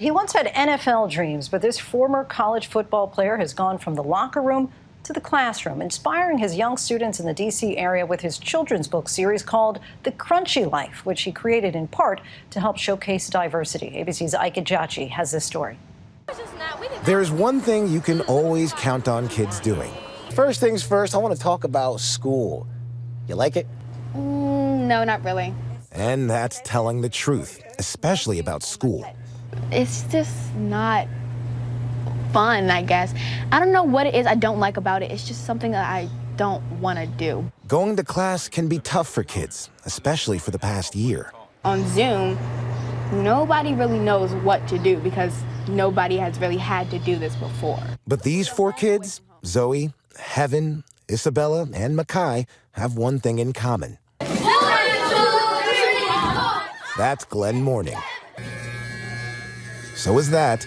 He once had NFL dreams, but this former college football player has gone from the locker room to the classroom, inspiring his young students in the D.C. area with his children's book series called The Crunchy Life, which he created in part to help showcase diversity. ABC's Ike Ejiochi has this story. There's one thing you can always count on kids doing. First things first, I want to talk about school. You like it? No, not really. And that's telling the truth, especially about school. It's just not fun, I guess. I don't know what it is I don't like about it. It's just something that I don't want to do. Going to class can be tough for kids, especially for the past year. On Zoom, nobody really knows what to do because nobody has really had to do this before. But these four kids, Zoe, Heaven, Isabella, and Makai, have one thing in common. That's Glen Mourning. So is that.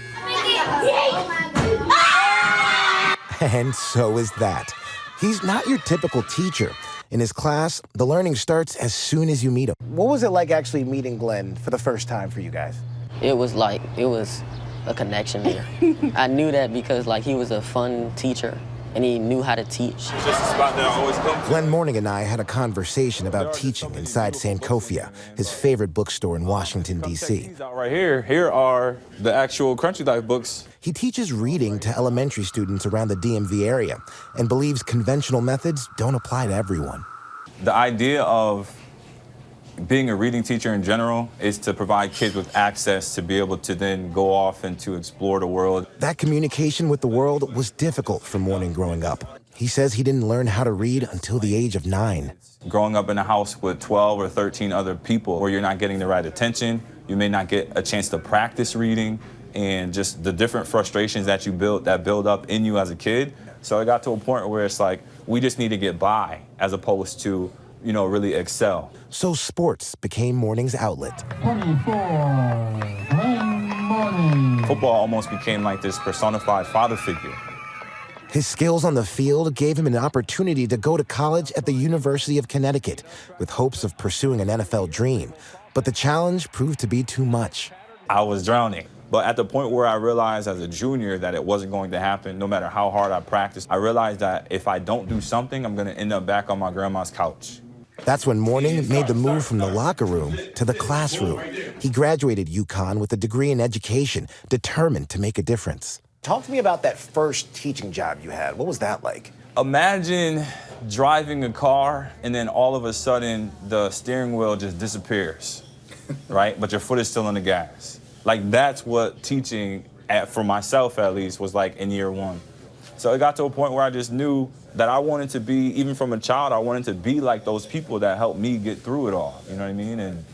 And so is that. He's not your typical teacher. In his class, the learning starts as soon as you meet him. What was it like actually meeting Glen for the first time for you guys? It was a connection there. I knew that because he was a fun teacher and he knew how to teach. Just a spot that I always come to. Glen Mourning and I had a conversation about teaching inside Sankofa, his favorite bookstore in Washington, D.C. Right here are the actual Crunchy Life books. He teaches reading to elementary students around the DMV area and believes conventional methods don't apply to everyone. The idea of being a reading teacher in general is to provide kids with access to be able to then go off and to explore the world. That communication with the world was difficult for Mourning growing up. He says he didn't learn how to read until the age of 9. Growing up in a house with 12 or 13 other people where you're not getting the right attention, you may not get a chance to practice reading, and just the different frustrations that build up in you as a kid. So it got to a point where it's like, we just need to get by as opposed to, really excel. So sports became Mourning's outlet. 24, Glen Mourning. Football almost became like this personified father figure. His skills on the field gave him an opportunity to go to college at the University of Connecticut with hopes of pursuing an NFL dream. But the challenge proved to be too much. I was drowning. But at the point where I realized as a junior that it wasn't going to happen, no matter how hard I practiced, I realized that if I don't do something, I'm going to end up back on my grandma's couch. That's when Mourning made the move from the locker room to the classroom. He graduated UConn with a degree in education, determined to make a difference. Talk to me about that first teaching job you had. What was that like? Imagine driving a car and then all of a sudden the steering wheel just disappears, right? But your foot is still on the gas. That's what teaching, for myself at least, was like in year 1. So it got to a point where I just knew that I wanted to be, even from a child, I wanted to be like those people that helped me get through it all. You know what I mean? And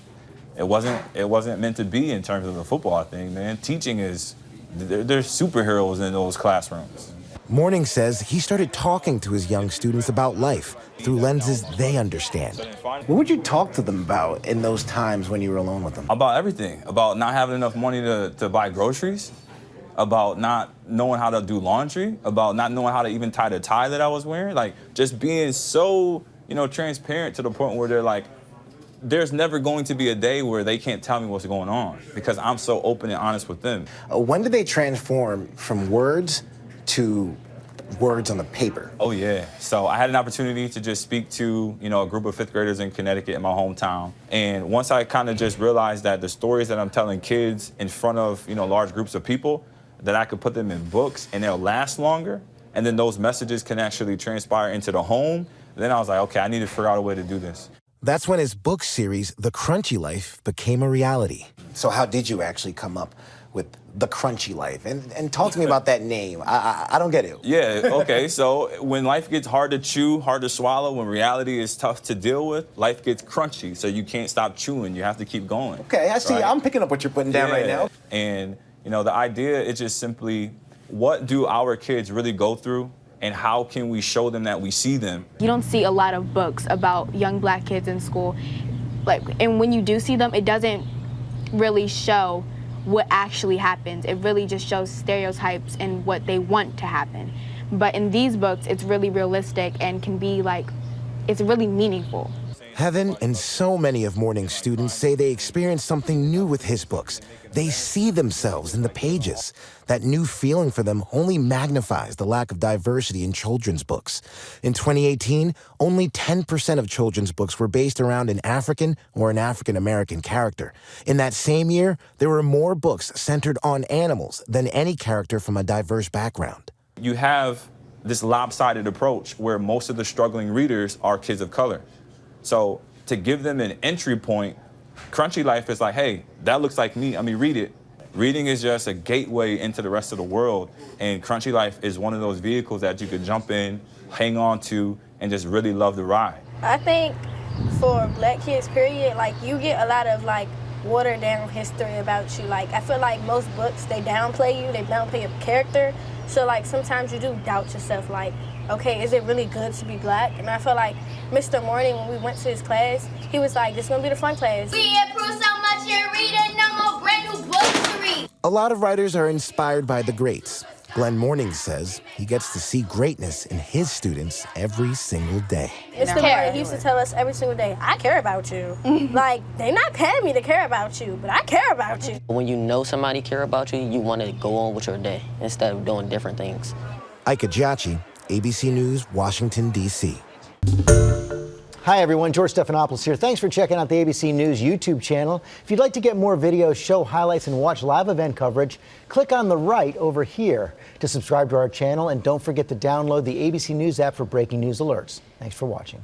it wasn't meant to be in terms of the football thing, man. Teaching is, there's superheroes in those classrooms. Mourning says he started talking to his young students about life through lenses they understand. What would you talk to them about in those times when you were alone with them? About everything. About not having enough money to buy groceries. About not knowing how to do laundry. About not knowing how to even tie the tie that I was wearing. Just being so, transparent to the point where they're like, there's never going to be a day where they can't tell me what's going on because I'm so open and honest with them. When did they transform from words to words on the paper? Oh, yeah. So I had an opportunity to just speak to, a group of 5th graders in Connecticut in my hometown. And once I kind of just realized that the stories that I'm telling kids in front of, large groups of people, that I could put them in books and they'll last longer, and then those messages can actually transpire into the home, then I was like, okay, I need to figure out a way to do this. That's when his book series, The Crunchy Life, became a reality. So how did you actually come up with The Crunchy Life? And talk to me about that name. I don't get it. Yeah, okay, so when life gets hard to chew, hard to swallow, when reality is tough to deal with, life gets crunchy, so you can't stop chewing. You have to keep going. Okay, I see. Right? I'm picking up what you're putting down right now. And, the idea is just simply, what do our kids really go through? And how can we show them that we see them? You don't see a lot of books about young Black kids in school. And when you do see them, it doesn't really show what actually happens. It really just shows stereotypes and what they want to happen. But in these books, it's really realistic and can be it's really meaningful. Heaven and so many of Mourning's students say they experience something new with his books. They see themselves in the pages. That new feeling for them only magnifies the lack of diversity in children's books. In 2018, only 10% of children's books were based around an African or an African-American character. In that same year, there were more books centered on animals than any character from a diverse background. You have this lopsided approach where most of the struggling readers are kids of color. So to give them an entry point, Crunchy Life is like, hey, that looks like me, read it. Reading is just a gateway into the rest of the world, and Crunchy Life is one of those vehicles that you could jump in, hang on to, and just really love the ride. I think for Black kids, period, like you get a lot of like watered down history about you. Like I feel like most books, they downplay you, they downplay your character. So like sometimes you do doubt yourself, like, okay, is it really good to be Black? And I feel like Mr. Mourning, when we went to his class, he was like, this is gonna be the fun class. We improve so much in reading, no more brand new books to read. A lot of writers are inspired by the greats. Glen Mourning says he gets to see greatness in his students every single day. Mr. Mourning, he used to tell us every single day, I care about you. Like, they're not paying me to care about you, but I care about you. When you know somebody care about you, you want to go on with your day instead of doing different things. Ike Ejiochi, ABC News, Washington, D.C. Hi everyone, George Stephanopoulos here. Thanks for checking out the ABC News YouTube channel. If you'd like to get more videos, show highlights, and watch live event coverage, click on the right over here to subscribe to our channel, and don't forget to download the ABC News app for breaking news alerts. Thanks for watching.